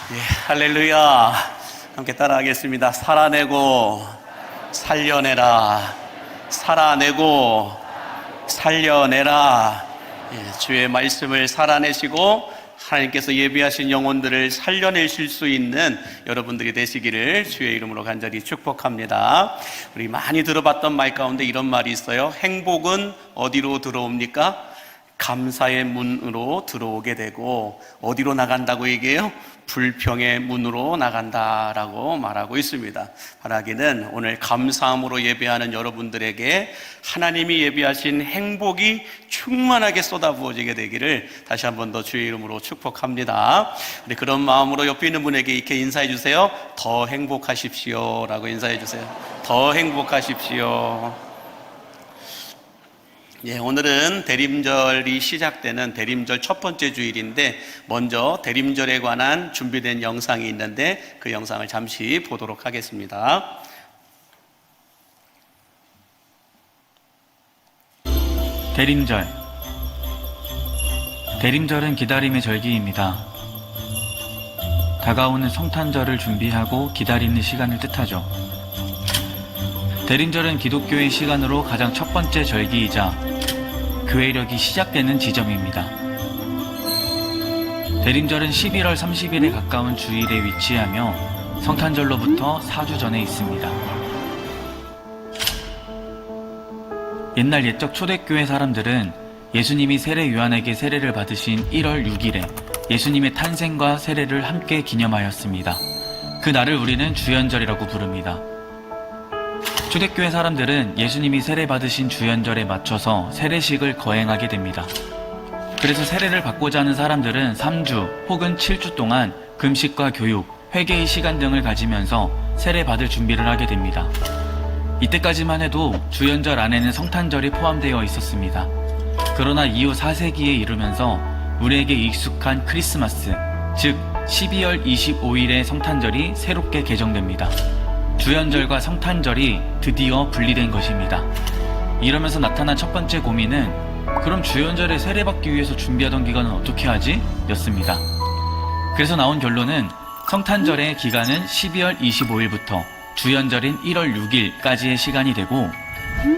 할렐루야. 함께 따라하겠습니다. 살아내고 살려내라. 살아내고 살려내라. 주의 말씀을 살아내시고 하나님께서 예비하신 영혼들을 살려내실 수 있는 여러분들이 되시기를 주의 이름으로 간절히 축복합니다. 우리 많이 들어봤던 말 가운데 이런 말이 있어요. 행복은 어디로 들어옵니까? 감사의 문으로 들어오게 되고, 어디로 나간다고 얘기해요? 불평의 문으로 나간다라고 말하고 있습니다. 바라기는 오늘 감사함으로 예배하는 여러분들에게 하나님이 예비하신 행복이 충만하게 쏟아부어지게 되기를 다시 한 번 더 주의 이름으로 축복합니다. 우리 그런 마음으로 옆에 있는 분에게 이렇게 인사해 주세요. 더 행복하십시오 라고 인사해 주세요. 더 행복하십시오. 오늘은 대림절이 시작되는 대림절 첫 번째 주일인데, 먼저 대림절에 관한 준비된 영상이 있는데 그 영상을 잠시 보도록 하겠습니다. 대림절. 대림절은 기다림의 절기입니다. 다가오는 성탄절을 준비하고 기다리는 시간을 뜻하죠. 대림절은 기독교의 시간으로 가장 첫 번째 절기이자 교회력이 시작되는 지점입니다. 대림절은 11월 30일에 가까운 주일에 위치하며 성탄절로부터 4주 전에 있습니다. 옛날 옛적 초대교회 사람들은 예수님이 세례 요한에게 세례를 받으신 1월 6일에 예수님의 탄생과 세례를 함께 기념하였습니다. 그 날을 우리는 주연절이라고 부릅니다. 초대교회 사람들은 예수님이 세례 받으신 주연절에 맞춰서 세례식을 거행하게 됩니다. 그래서 세례를 받고자 하는 사람들은 3주 혹은 7주 동안 금식과 교육, 회개의 시간 등을 가지면서 세례 받을 준비를 하게 됩니다. 이때까지만 해도 주연절 안에는 성탄절이 포함되어 있었습니다. 그러나 이후 4세기에 이르면서 우리에게 익숙한 크리스마스, 즉 12월 25일의 성탄절이 새롭게 개정됩니다. 주연절과 성탄절이 드디어 분리된 것입니다. 이러면서 나타난 첫 번째 고민은, 그럼 주연절에 세례받기 위해서 준비하던 기간은 어떻게 하지? 였습니다. 그래서 나온 결론은 성탄절의 기간은 12월 25일부터 주연절인 1월 6일까지의 시간이 되고,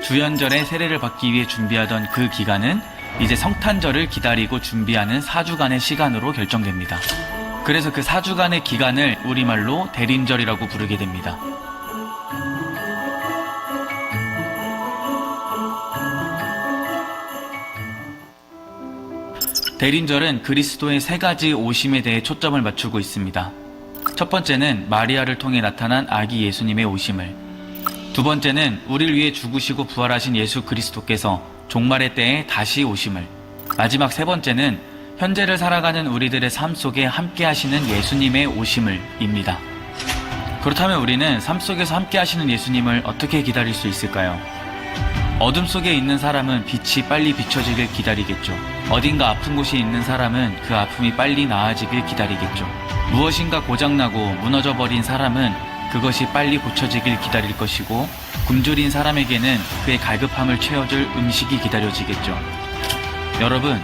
주연절에 세례를 받기 위해 준비하던 그 기간은 이제 성탄절을 기다리고 준비하는 4주간의 시간으로 결정됩니다. 그래서 그 4주간의 기간을 우리말로 대림절이라고 부르게 됩니다. 대림절은 그리스도의 세 가지 오심에 대해 초점을 맞추고 있습니다. 첫 번째는 마리아를 통해 나타난 아기 예수님의 오심을, 두 번째는 우리를 위해 죽으시고 부활하신 예수 그리스도께서 종말의 때에 다시 오심을, 마지막 세 번째는 현재를 살아가는 우리들의 삶 속에 함께 하시는 예수님의 오심을 입니다. 그렇다면 우리는 삶 속에서 함께 하시는 예수님을 어떻게 기다릴 수 있을까요? 어둠 속에 있는 사람은 빛이 빨리 비춰지길 기다리겠죠. 어딘가 아픈 곳이 있는 사람은 그 아픔이 빨리 나아지길 기다리겠죠. 무엇인가 고장나고 무너져버린 사람은 그것이 빨리 고쳐지길 기다릴 것이고, 굶주린 사람에게는 그의 갈급함을 채워줄 음식이 기다려지겠죠. 여러분,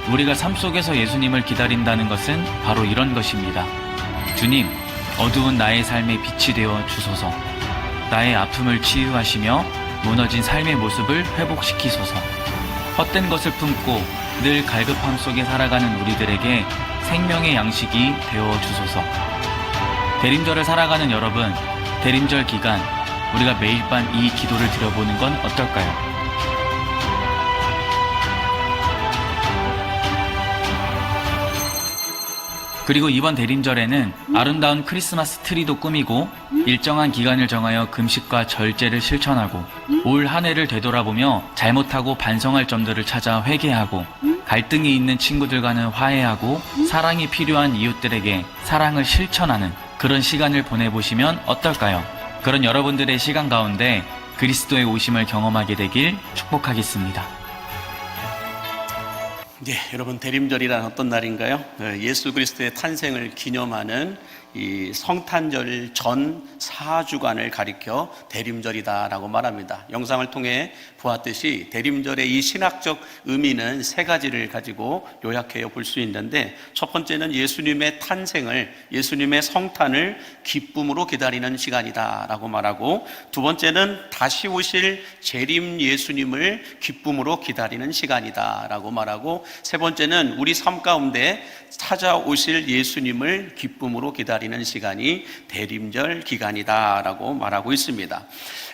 우리가 삶 속에서 예수님을 기다린다는 것은 바로 이런 것입니다. 주님, 어두운 나의 삶에 빛이 되어 주소서. 나의 아픔을 치유하시며 무너진 삶의 모습을 회복시키소서. 헛된 것을 품고 늘 갈급함 속에 살아가는 우리들에게 생명의 양식이 되어 주소서. 대림절을 살아가는 여러분, 대림절 기간 우리가 매일 밤 이 기도를 드려보는 건 어떨까요? 그리고 이번 대림절에는 아름다운 크리스마스 트리도 꾸미고, 일정한 기간을 정하여 금식과 절제를 실천하고, 올 한 해를 되돌아보며 잘못하고 반성할 점들을 찾아 회개하고, 갈등이 있는 친구들과는 화해하고, 사랑이 필요한 이웃들에게 사랑을 실천하는 그런 시간을 보내보시면 어떨까요? 그런 여러분들의 시간 가운데 그리스도의 오심을 경험하게 되길 축복하겠습니다. 여러분, 대림절이란 어떤 날인가요? 예수 그리스도의 탄생을 기념하는 이 성탄절 전 4주간을 가리켜 대림절이다라고 말합니다. 영상을 통해 보았듯이 대림절의 이 신학적 의미는 세 가지를 가지고 요약해 볼 수 있는데, 첫 번째는 예수님의 탄생을, 예수님의 성탄을 기쁨으로 기다리는 시간이다라고 말하고, 두 번째는 다시 오실 재림 예수님을 기쁨으로 기다리는 시간이다라고 말하고, 세 번째는 우리 삶 가운데 찾아오실 예수님을 기쁨으로 기다리는 시간이 대림절 기간이다라고 말하고 있습니다.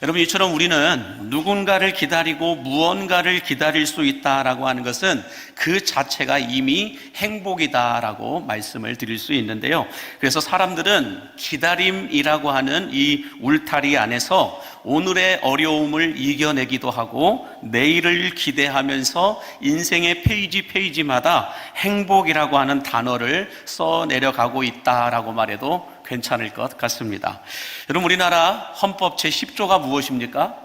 여러분, 이처럼 우리는 누군가를 기다리고 무언가를 기다릴 수 있다라고 하는 것은 그 자체가 이미 행복이다라고 말씀을 드릴 수 있는데요. 그래서 사람들은 기다림이라고 하는 이 울타리 안에서 오늘의 어려움을 이겨내기도 하고 내일을 기대하면서 인생의 페이지마다 행복이라고 하는 단어를 써내려가고 있다라고 말해도 괜찮을 것 같습니다. 여러분, 우리나라 헌법 제10조가 무엇입니까?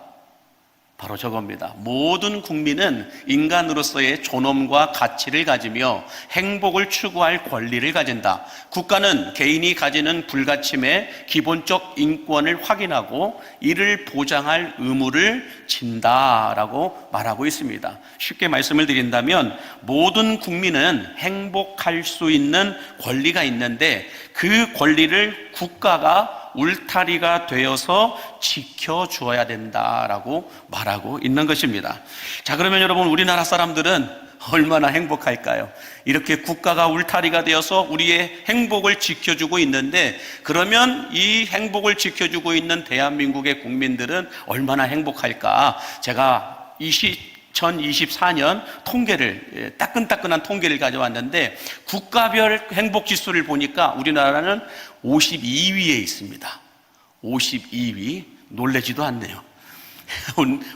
바로 저겁니다. 모든 국민은 인간으로서의 존엄과 가치를 가지며 행복을 추구할 권리를 가진다. 국가는 개인이 가지는 불가침의 기본적 인권을 확인하고 이를 보장할 의무를 진다라고 말하고 있습니다. 쉽게 말씀을 드린다면 모든 국민은 행복할 수 있는 권리가 있는데 그 권리를 국가가 울타리가 되어서 지켜주어야 된다라고 말하고 있는 것입니다. 자, 그러면 여러분, 우리나라 사람들은 얼마나 행복할까요? 이렇게 국가가 울타리가 되어서 우리의 행복을 지켜주고 있는데, 그러면 이 행복을 지켜주고 있는 대한민국의 국민들은 얼마나 행복할까? 제가 2024년 통계를, 따끈따끈한 통계를 가져왔는데, 국가별 행복지수를 보니까 우리나라는 52위에 있습니다. 52위. 놀라지도 않네요.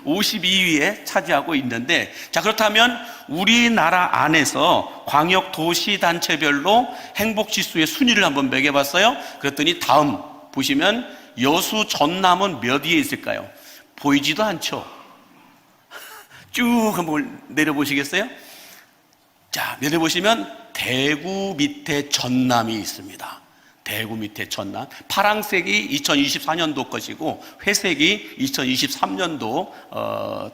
52위에 차지하고 있는데, 자, 그렇다면 우리나라 안에서 광역도시단체별로 행복지수의 순위를 한번 매겨봤어요. 그랬더니 다음 보시면 여수 전남은 몇 위에 있을까요? 보이지도 않죠. 쭉 한번 내려보시겠어요? 자, 내려보시면 대구 밑에 전남이 있습니다. 대구 밑에 전남. 파란색이 2024년도 것이고 회색이 2023년도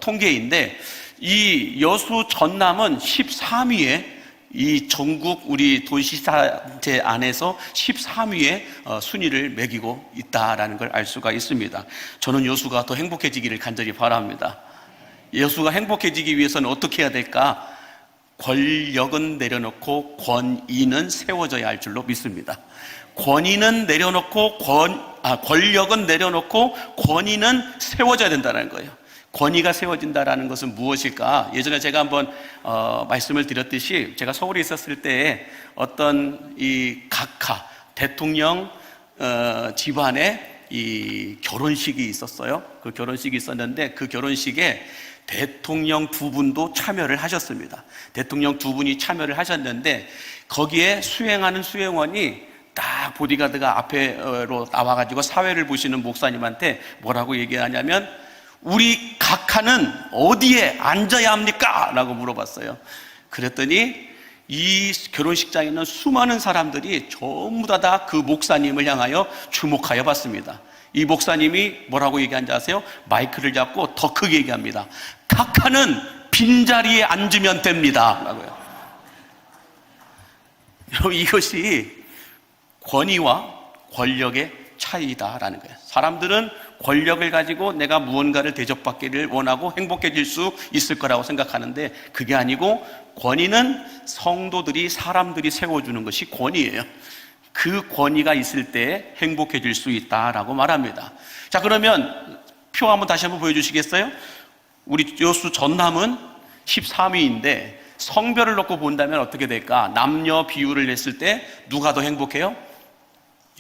통계인데, 이 여수 전남은 13위에, 이 전국 우리 도시단체 안에서 13위에 순위를 매기고 있다라는 걸 알 수가 있습니다. 저는 여수가 더 행복해지기를 간절히 바랍니다. 여수가 행복해지기 위해서는 어떻게 해야 될까? 권력은 내려놓고 권위는 세워져야 할 줄로 믿습니다. 권위는 내려놓고 권력은 내려놓고 권위는 세워져야 된다는 거예요. 권위가 세워진다는 것은 무엇일까? 예전에 제가 한번 말씀을 드렸듯이, 제가 서울에 있었을 때 어떤 이 각하 대통령 집안에 이 결혼식이 있었어요. 그 결혼식이 있었는데 그 결혼식에 대통령 두 분도 참여를 하셨습니다. 대통령 두 분이 참여를 하셨는데 거기에 수행하는 수행원이 딱 보디가드가 앞에로 나와가지고 사회를 보시는 목사님한테 뭐라고 얘기하냐면, 우리 각하는 어디에 앉아야 합니까? 라고 물어봤어요. 그랬더니 이 결혼식장에 있는 수많은 사람들이 전부 다 그 목사님을 향하여 주목하여 봤습니다. 이 목사님이 뭐라고 얘기한지 아세요? 마이크를 잡고 더 크게 얘기합니다. 각하는 빈자리에 앉으면 됩니다 라고요. 이것이 권위와 권력의 차이다라는 거예요. 사람들은 권력을 가지고 내가 무언가를 대접받기를 원하고 행복해질 수 있을 거라고 생각하는데, 그게 아니고 권위는 성도들이, 사람들이 세워주는 것이 권위예요. 그 권위가 있을 때 행복해질 수 있다라고 말합니다. 자, 그러면 표 한번 다시 한번 보여주시겠어요? 우리 여수 전남은 13위인데 성별을 놓고 본다면 어떻게 될까? 남녀 비율을 냈을 때 누가 더 행복해요?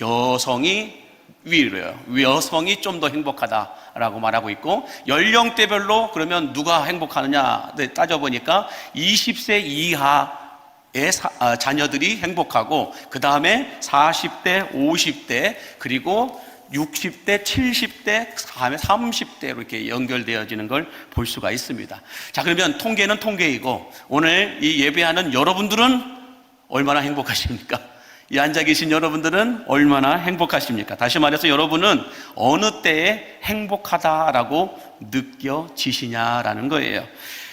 여성이 위로요. 여성이 좀 더 행복하다라고 말하고 있고, 연령대별로 그러면 누가 행복하느냐 따져보니까 20세 이하의 자녀들이 행복하고, 그 다음에 40대, 50대, 그리고 60대, 70대, 다음에 30대로 이렇게 연결되어지는 걸 볼 수가 있습니다. 자, 그러면 통계는 통계이고, 오늘 이 예배하는 여러분들은 얼마나 행복하십니까? 이 앉아 계신 여러분들은 얼마나 행복하십니까? 다시 말해서 여러분은 어느 때에 행복하다라고 느껴지시냐라는 거예요.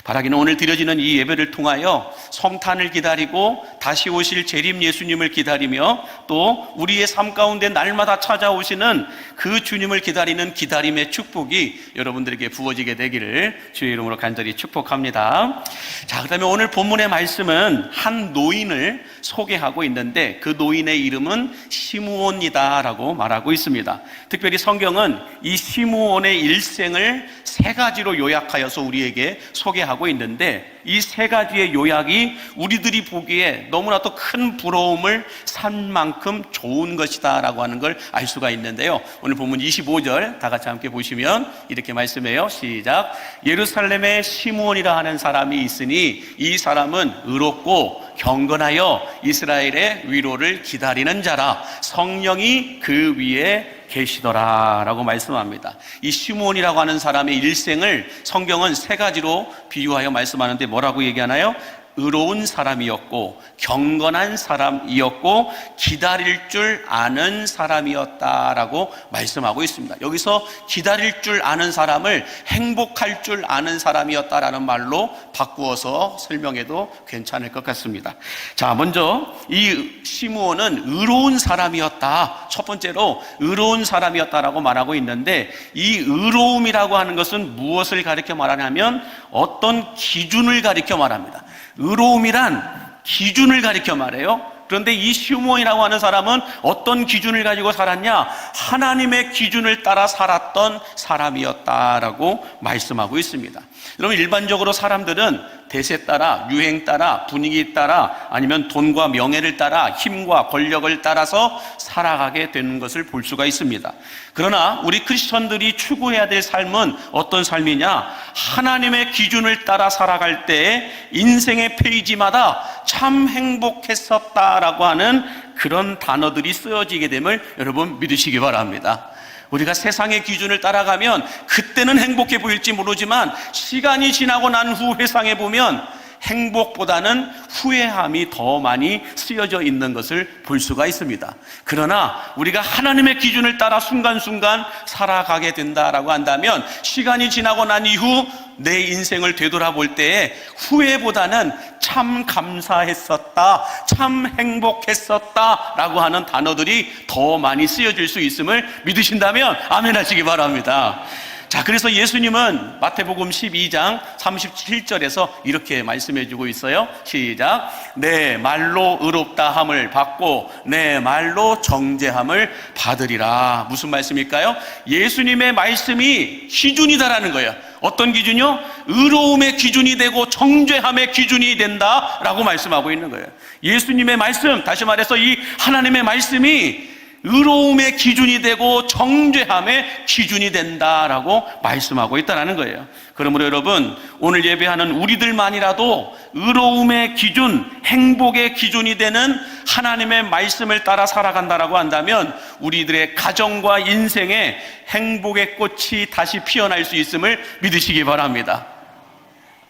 바라기는 오늘 드려지는 이 예배를 통하여 성탄을 기다리고 다시 오실 재림 예수님을 기다리며 또 우리의 삶 가운데 날마다 찾아오시는 그 주님을 기다리는 기다림의 축복이 여러분들에게 부어지게 되기를 주의 이름으로 간절히 축복합니다. 자, 그다음에 오늘 본문의 말씀은 한 노인을 소개하고 있는데 그 노인의 이름은 시므온이다라고 말하고 있습니다. 특별히 성경은 이 시므온의 일생을 세 가지로 요약하여서 우리에게 소개하고 있는데 이 세 가지의 요약이 우리들이 보기에 너무나도 큰 부러움을 산 만큼 좋은 것이다 라고 하는 걸 알 수가 있는데요. 오늘 본문 25절 다 같이 함께 보시면 이렇게 말씀해요. 시작. 예루살렘에 시므온이라 하는 사람이 있으니 이 사람은 의롭고 경건하여 이스라엘의 위로를 기다리는 자라. 성령이 그 위에 계시더라 라고 말씀합니다. 이 시므온이라고 하는 사람의 일생을 성경은 세 가지로 비유하여 말씀하는데 뭐라고 얘기하나요? 의로운 사람이었고 경건한 사람이었고 기다릴 줄 아는 사람이었다라고 말씀하고 있습니다. 여기서 기다릴 줄 아는 사람을 행복할 줄 아는 사람이었다라는 말로 바꾸어서 설명해도 괜찮을 것 같습니다. 자, 먼저 이 시므온은 의로운 사람이었다. 첫 번째로 의로운 사람이었다라고 말하고 있는데 이 의로움이라고 하는 것은 무엇을 가리켜 말하냐면 어떤 기준을 가리켜 말합니다. 의로움이란 기준을 가리켜 말해요. 그런데 이 시므온이라고 하는 사람은 어떤 기준을 가지고 살았냐? 하나님의 기준을 따라 살았던 사람이었다라고 말씀하고 있습니다. 여러분, 일반적으로 사람들은 대세 따라, 유행 따라, 분위기 따라, 아니면 돈과 명예를 따라, 힘과 권력을 따라서 살아가게 되는 것을 볼 수가 있습니다. 그러나 우리 크리스천들이 추구해야 될 삶은 어떤 삶이냐? 하나님의 기준을 따라 살아갈 때 인생의 페이지마다 참 행복했었다라고 하는 그런 단어들이 쓰여지게 됨을 여러분 믿으시기 바랍니다. 우리가 세상의 기준을 따라가면 그때는 행복해 보일지 모르지만 시간이 지나고 난 후 회상해 보면 행복보다는 후회함이 더 많이 쓰여져 있는 것을 볼 수가 있습니다. 그러나 우리가 하나님의 기준을 따라 순간순간 살아가게 된다라고 한다면 시간이 지나고 난 이후 내 인생을 되돌아볼 때에 후회보다는 참 감사했었다, 참 행복했었다 라고 하는 단어들이 더 많이 쓰여질 수 있음을 믿으신다면 아멘 하시기 바랍니다. 자, 그래서 예수님은 마태복음 12장 37절에서 이렇게 말씀해 주고 있어요. 시작. 내 말로 의롭다 함을 받고 내 말로 정죄함을 받으리라. 무슨 말씀일까요? 예수님의 말씀이 기준이다라는 거예요. 어떤 기준이요? 의로움의 기준이 되고 정죄함의 기준이 된다라고 말씀하고 있는 거예요. 예수님의 말씀, 다시 말해서 이 하나님의 말씀이 의로움의 기준이 되고 정죄함의 기준이 된다라고 말씀하고 있다는 거예요. 그러므로 여러분, 오늘 예배하는 우리들만이라도 의로움의 기준, 행복의 기준이 되는 하나님의 말씀을 따라 살아간다라고 한다면 우리들의 가정과 인생에 행복의 꽃이 다시 피어날 수 있음을 믿으시기 바랍니다.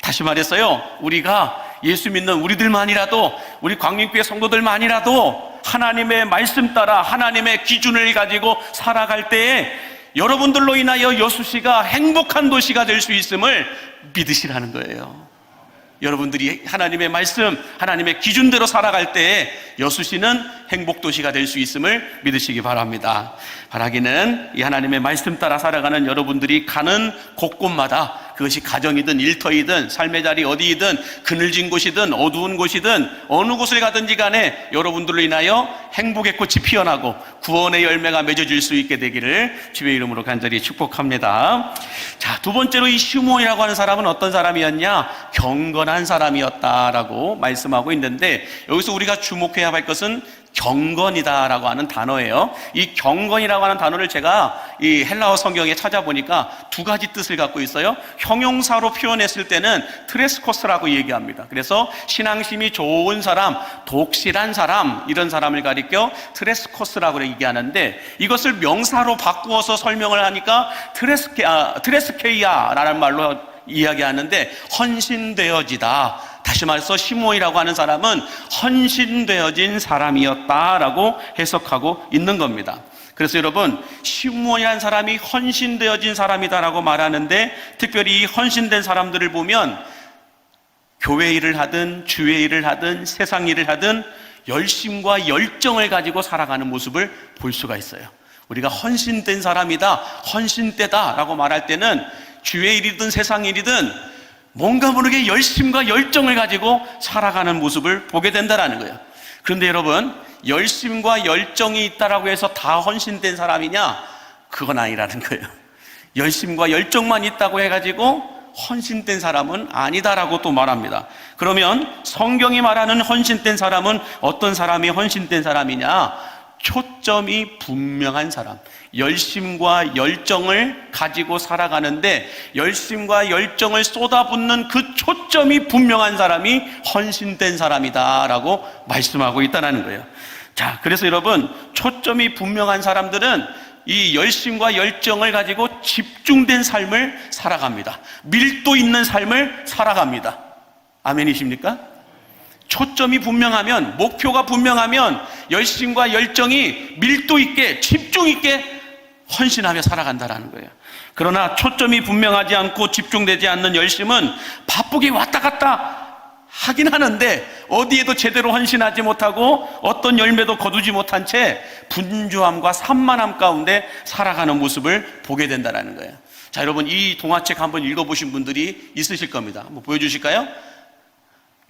다시 말해서요, 우리가 예수 믿는 우리들만이라도, 우리 광림교회 성도들만이라도 하나님의 말씀 따라 하나님의 기준을 가지고 살아갈 때에 여러분들로 인하여 여수시가 행복한 도시가 될 수 있음을 믿으시라는 거예요. 여러분들이 하나님의 말씀, 하나님의 기준대로 살아갈 때에 여수시는 행복도시가 될 수 있음을 믿으시기 바랍니다. 바라기는 이 하나님의 말씀 따라 살아가는 여러분들이 가는 곳곳마다 그것이 가정이든 일터이든 삶의 자리 어디이든 그늘진 곳이든 어두운 곳이든 어느 곳을 가든지 간에 여러분들로 인하여 행복의 꽃이 피어나고 구원의 열매가 맺어질 수 있게 되기를 주의 이름으로 간절히 축복합니다. 자, 두 번째로 이 시므온이라고 하는 사람은 어떤 사람이었냐? 경건한 사람이었다라고 말씀하고 있는데 여기서 우리가 주목해야 할 것은 경건이다라고 하는 단어예요. 이 경건이라고 하는 단어를 제가 이 헬라어 성경에 찾아보니까 두 가지 뜻을 갖고 있어요. 형용사로 표현했을 때는 트레스코스라고 얘기합니다. 그래서 신앙심이 좋은 사람, 독실한 사람, 이런 사람을 가리켜 트레스코스라고 얘기하는데 이것을 명사로 바꾸어서 설명을 하니까 트레스케이아라는 말로 이야기하는데 헌신되어지다, 다시 말해서 시므온이라고 하는 사람은 헌신되어진 사람이었다라고 해석하고 있는 겁니다. 그래서 여러분, 시므온이라는 사람이 헌신되어진 사람이다라고 말하는데, 특별히 이 헌신된 사람들을 보면 교회 일을 하든 주의 일을 하든 세상 일을 하든 열심과 열정을 가지고 살아가는 모습을 볼 수가 있어요. 우리가 헌신된 사람이다, 헌신되다라고 말할 때는 주의 일이든 세상 일이든 뭔가 모르게 열심과 열정을 가지고 살아가는 모습을 보게 된다는 거예요. 그런데 여러분, 열심과 열정이 있다라고 해서 다 헌신된 사람이냐? 그건 아니라는 거예요. 열심과 열정만 있다고 해가지고 헌신된 사람은 아니다라고 또 말합니다. 그러면 성경이 말하는 헌신된 사람은 어떤 사람이 헌신된 사람이냐? 초점이 분명한 사람, 열심과 열정을 가지고 살아가는데 열심과 열정을 쏟아붓는 그 초점이 분명한 사람이 헌신된 사람이다라고 말씀하고 있다는 거예요. 자, 그래서 여러분, 초점이 분명한 사람들은 이 열심과 열정을 가지고 집중된 삶을 살아갑니다. 밀도 있는 삶을 살아갑니다. 아멘이십니까? 초점이 분명하면, 목표가 분명하면 열심과 열정이 밀도 있게, 집중 있게 헌신하며 살아간다는 거예요. 그러나 초점이 분명하지 않고 집중되지 않는 열심은 바쁘게 왔다 갔다 하긴 하는데 어디에도 제대로 헌신하지 못하고 어떤 열매도 거두지 못한 채 분주함과 산만함 가운데 살아가는 모습을 보게 된다는 거예요. 자, 여러분, 이 동화책 한번 읽어보신 분들이 있으실 겁니다. 한번 보여주실까요?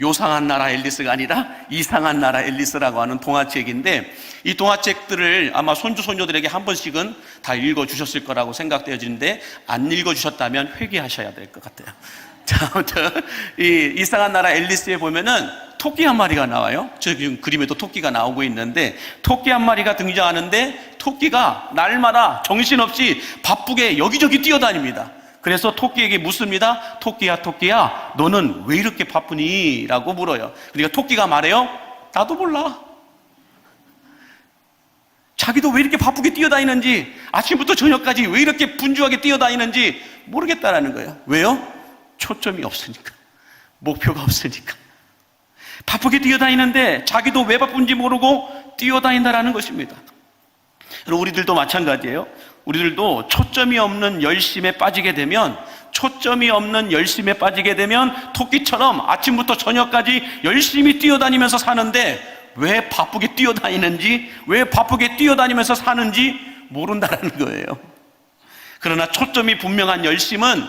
요상한 나라 앨리스가 아니라 이상한 나라 앨리스라고 하는 동화책인데, 이 동화책들을 아마 손주 손녀들에게 한 번씩은 다 읽어주셨을 거라고 생각되어지는데 안 읽어주셨다면 회개하셔야 될 것 같아요. 자, 아무튼 이 이상한 나라 앨리스에 보면은 토끼 한 마리가 나와요. 저 지금 그림에도 토끼가 나오고 있는데, 토끼 한 마리가 등장하는데 토끼가 날마다 정신없이 바쁘게 여기저기 뛰어다닙니다. 그래서 토끼에게 묻습니다. 토끼야, 토끼야, 너는 왜 이렇게 바쁘니? 라고 물어요. 그러니까 토끼가 말해요. 나도 몰라. 자기도 왜 이렇게 바쁘게 뛰어다니는지, 아침부터 저녁까지 왜 이렇게 분주하게 뛰어다니는지 모르겠다라는 거예요. 왜요? 초점이 없으니까, 목표가 없으니까. 바쁘게 뛰어다니는데 자기도 왜 바쁜지 모르고 뛰어다닌다라는 것입니다. 그리고 우리들도 마찬가지예요. 우리들도 초점이 없는 열심에 빠지게 되면, 토끼처럼 아침부터 저녁까지 열심히 뛰어다니면서 사는데 왜 바쁘게 뛰어다니는지, 왜 바쁘게 뛰어다니면서 사는지 모른다는 거예요. 그러나 초점이 분명한 열심은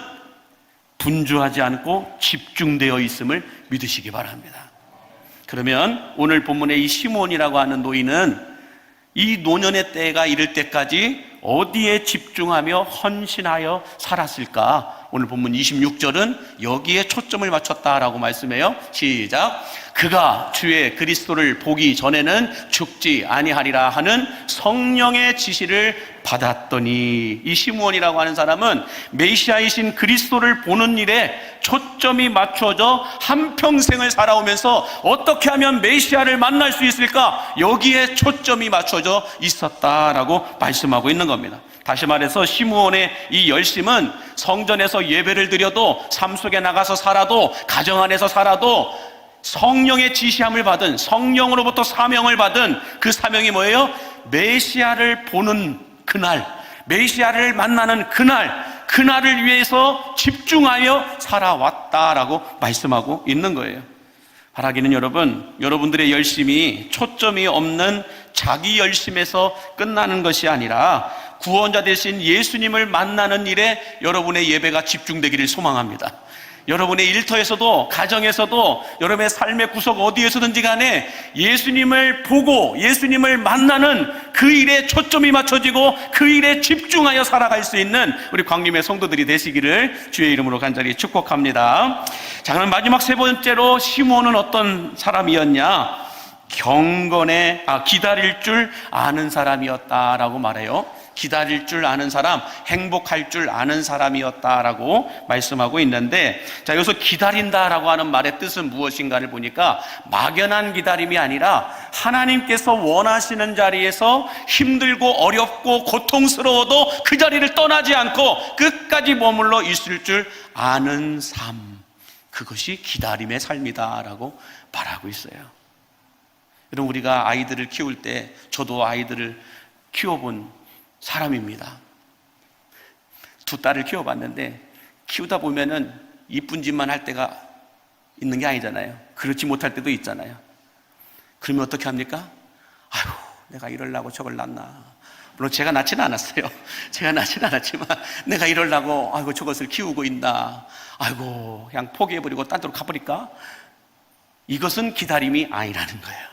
분주하지 않고 집중되어 있음을 믿으시기 바랍니다. 그러면 오늘 본문의 이 시므온이라고 하는 노인은 이 노년의 때가 이를 때까지 어디에 집중하며 헌신하여 살았을까? 오늘 본문 26절은 여기에 초점을 맞췄다라고 말씀해요. 시작. 그가 주의 그리스도를 보기 전에는 죽지 아니하리라 하는 성령의 지시를 받았더니, 이 시므온이라고 하는 사람은 메시아이신 그리스도를 보는 일에 초점이 맞춰져 한평생을 살아오면서 어떻게 하면 메시아를 만날 수 있을까? 여기에 초점이 맞춰져 있었다라고 말씀하고 있는 겁니다. 다시 말해서 시므온의 이 열심은 성전에서 예배를 드려도, 삶 속에 나가서 살아도, 가정 안에서 살아도 성령의 지시함을 받은, 성령으로부터 사명을 받은 그 사명이 뭐예요? 메시아를 보는 그날, 메시아를 만나는 그날을 위해서 집중하여 살아왔다라고 말씀하고 있는 거예요. 바라기는 여러분들의 열심이 초점이 없는 자기 열심에서 끝나는 것이 아니라 구원자 되신 예수님을 만나는 일에 여러분의 예배가 집중되기를 소망합니다. 여러분의 일터에서도, 가정에서도, 여러분의 삶의 구석 어디에서든지 간에 예수님을 보고 예수님을 만나는 그 일에 초점이 맞춰지고 그 일에 집중하여 살아갈 수 있는 우리 광림의 성도들이 되시기를 주의 이름으로 간절히 축복합니다. 자, 그럼 마지막 세 번째로 시므온은 어떤 사람이었냐? 기다릴 줄 아는 사람이었다라고 말해요. 기다릴 줄 아는 사람, 행복할 줄 아는 사람이었다라고 말씀하고 있는데, 자, 여기서 기다린다라고 하는 말의 뜻은 무엇인가를 보니까 막연한 기다림이 아니라 하나님께서 원하시는 자리에서 힘들고 어렵고 고통스러워도 그 자리를 떠나지 않고 끝까지 머물러 있을 줄 아는 삶, 그것이 기다림의 삶이다라고 말하고 있어요. 여러분, 우리가 아이들을 키울 때, 저도 아이들을 키워본 사람입니다. 두 딸을 키워봤는데 키우다 보면은 이쁜 짓만 할 때가 있는 게 아니잖아요. 그렇지 못할 때도 있잖아요. 그러면 어떻게 합니까? 아유, 내가 이러려고 저걸 낳나. 물론 제가 낳지는 않았어요. 제가 낳지는 않았지만 내가 이러려고 아이고 저것을 키우고 있나. 아이고 그냥 포기해버리고 딴 데로 가버릴까? 이것은 기다림이 아니라는 거예요.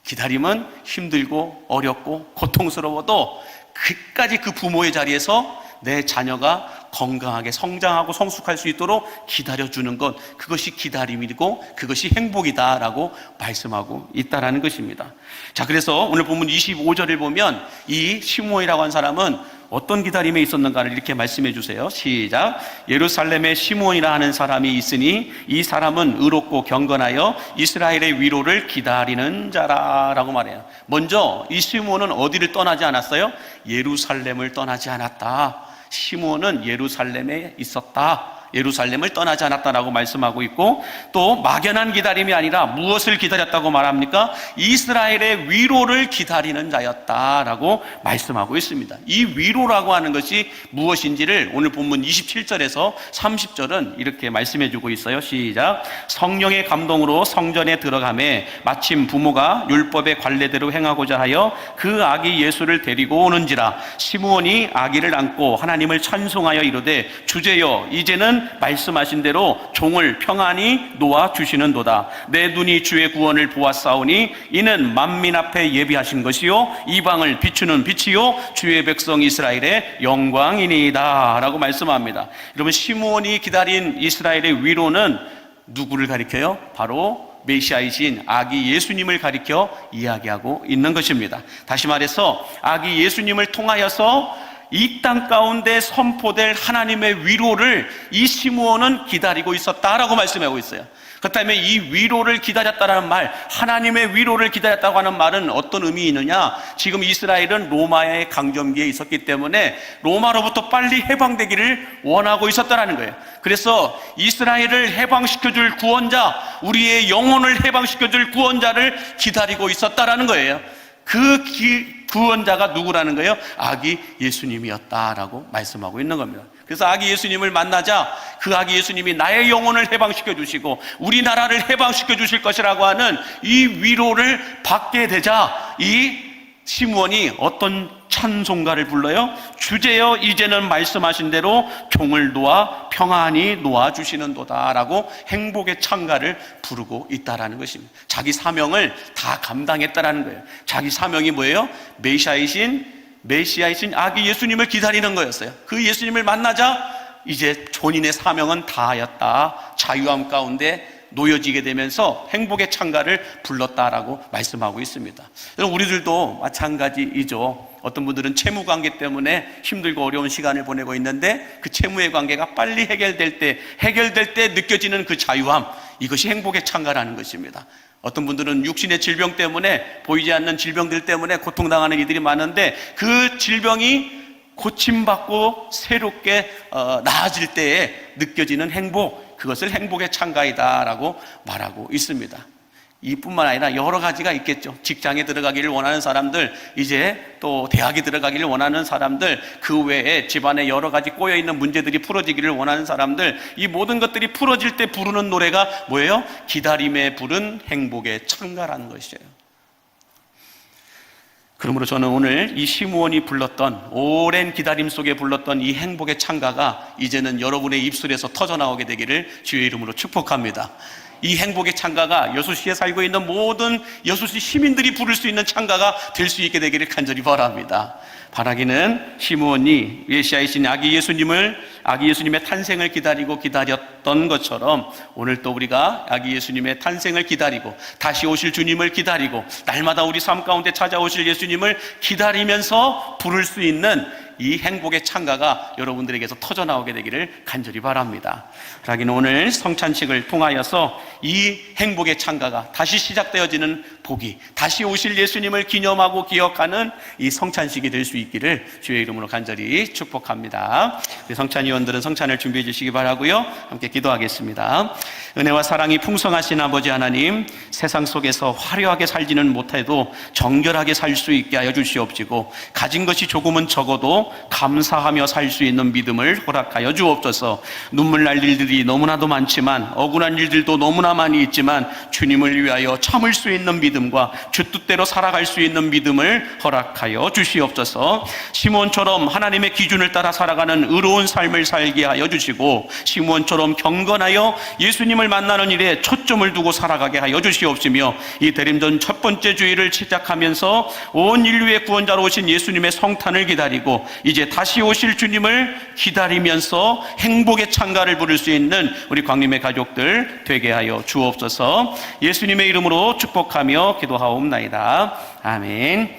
기다림은 힘들고 어렵고 고통스러워도 끝까지 그 부모의 자리에서 내 자녀가 건강하게 성장하고 성숙할 수 있도록 기다려주는 것, 그것이 기다림이고 그것이 행복이다라고 말씀하고 있다라는 것입니다. 자, 그래서 오늘 본문 25절을 보면 이 시므온이라고 한 사람은 어떤 기다림에 있었는가를 이렇게 말씀해 주세요. 시작. 예루살렘에 시므온이라 하는 사람이 있으니 이 사람은 의롭고 경건하여 이스라엘의 위로를 기다리는 자라라고 말해요. 먼저 이 시므온은 어디를 떠나지 않았어요? 예루살렘을 떠나지 않았다. 시므온은 예루살렘에 있었다. 예루살렘을 떠나지 않았다라고 말씀하고 있고, 또 막연한 기다림이 아니라 무엇을 기다렸다고 말합니까? 이스라엘의 위로를 기다리는 자였다라고 말씀하고 있습니다. 이 위로라고 하는 것이 무엇인지를 오늘 본문 27절에서 30절은 이렇게 말씀해 주고 있어요. 시작. 성령의 감동으로 성전에 들어가매 마침 부모가 율법의 관례대로 행하고자 하여 그 아기 예수를 데리고 오는지라. 시므온이 아기를 안고 하나님을 찬송하여 이르되 주제여 이제는 말씀하신 대로 종을 평안히 놓아 주시는도다. 내 눈이 주의 구원을 보았사오니 이는 만민 앞에 예비하신 것이요 이방을 비추는 빛이요 주의 백성 이스라엘의 영광이니이다 라고 말씀합니다. 여러분, 시므온이 기다린 이스라엘의 위로는 누구를 가리켜요? 바로 메시아이신 아기 예수님을 가리켜 이야기하고 있는 것입니다. 다시 말해서 아기 예수님을 통하여서 이 땅 가운데 선포될 하나님의 위로를 이 시므온은 기다리고 있었다라고 말씀하고 있어요. 그렇다면 이 위로를 기다렸다는 말, 하나님의 위로를 기다렸다고 하는 말은 어떤 의미 있느냐? 지금 이스라엘은 로마의 강점기에 있었기 때문에 로마로부터 빨리 해방되기를 원하고 있었다는 거예요. 그래서 이스라엘을 해방시켜줄 구원자, 우리의 영혼을 해방시켜줄 구원자를 기다리고 있었다는 거예요. 그 구원자가 누구라는 거예요? 아기 예수님이었다라고 말씀하고 있는 겁니다. 그래서 아기 예수님을 만나자 그 아기 예수님이 나의 영혼을 해방시켜 주시고 우리나라를 해방시켜 주실 것이라고 하는 이 위로를 받게 되자 이 시므온이 어떤 찬송가를 불러요? 주제여 이제는 말씀하신 대로 종을 놓아 평안히 놓아주시는도다 라고 행복의 찬가를 부르고 있다라는 것입니다. 자기 사명을 다 감당했다라는 거예요. 자기 사명이 뭐예요? 메시아이신 아기 예수님을 기다리는 거였어요. 그 예수님을 만나자 이제 본인의 사명은 다하였다. 자유함 가운데 놓여지게 되면서 행복의 찬가를 불렀다라고 말씀하고 있습니다. 우리들도 마찬가지이죠. 어떤 분들은 채무 관계 때문에 힘들고 어려운 시간을 보내고 있는데 그 채무의 관계가 빨리 해결될 때 느껴지는 그 자유함, 이것이 행복의 찬가라는 것입니다. 어떤 분들은 육신의 질병 때문에, 보이지 않는 질병들 때문에 고통당하는 이들이 많은데 그 질병이 고침받고 새롭게 나아질 때에 느껴지는 행복, 그것을 행복의 찬가이다라고 말하고 있습니다. 이뿐만 아니라 여러 가지가 있겠죠. 직장에 들어가기를 원하는 사람들, 이제 또 대학에 들어가기를 원하는 사람들, 그 외에 집안에 여러 가지 꼬여있는 문제들이 풀어지기를 원하는 사람들, 이 모든 것들이 풀어질 때 부르는 노래가 뭐예요? 기다림에 부른 행복의 찬가라는 것이에요. 그러므로 저는 오늘 이 시므온이 불렀던, 오랜 기다림 속에 불렀던 이 행복의 찬가가 이제는 여러분의 입술에서 터져나오게 되기를 주의 이름으로 축복합니다. 이 행복의 찬가가 여수시에 살고 있는 모든 여수시 시민들이 부를 수 있는 찬가가 될 수 있게 되기를 간절히 바랍니다. 바라기는 시므온이 메시아이신 아기 예수님의 탄생을 기다렸던 것처럼 오늘 또 우리가 아기 예수님의 탄생을 기다리고 다시 오실 주님을 기다리고 날마다 우리 삶 가운데 찾아오실 예수님을 기다리면서 부를 수 있는 이 행복의 창가가 여러분들에게서 터져나오게 되기를 간절히 바랍니다. 하긴 오늘 성찬식을 통하여서 이 행복의 창가가 다시 시작되어지는 복이, 다시 오실 예수님을 기념하고 기억하는 이 성찬식이 될 수 있기를 주의 이름으로 간절히 축복합니다. 우리 성찬위원들은 성찬을 준비해 주시기 바라고요. 함께 기도하겠습니다. 은혜와 사랑이 풍성하신 아버지 하나님, 세상 속에서 화려하게 살지는 못해도 정결하게 살 수 있게 하여 주시옵시고, 가진 것이 조금은 적어도 감사하며 살 수 있는 믿음을 허락하여 주옵소서. 눈물 날 일들이 너무나도 많지만, 억울한 일들도 너무나 많이 있지만 주님을 위하여 참을 수 있는 믿음과 주 뜻대로 살아갈 수 있는 믿음을 허락하여 주시옵소서. 시몬처럼 하나님의 기준을 따라 살아가는 의로운 삶을 살게 하여 주시고, 시몬처럼 경건하여 예수님을 만나는 일에 초점을 두고 살아가게 하여 주시옵시며, 이 대림전 첫 번째 주일을 시작하면서 온 인류의 구원자로 오신 예수님의 성탄을 기다리고 이제 다시 오실 주님을 기다리면서 행복의 창가를 부를 수 있는 우리 광림의 가족들 되게 하여 주옵소서. 예수님의 이름으로 축복하며 기도하옵나이다. 아멘.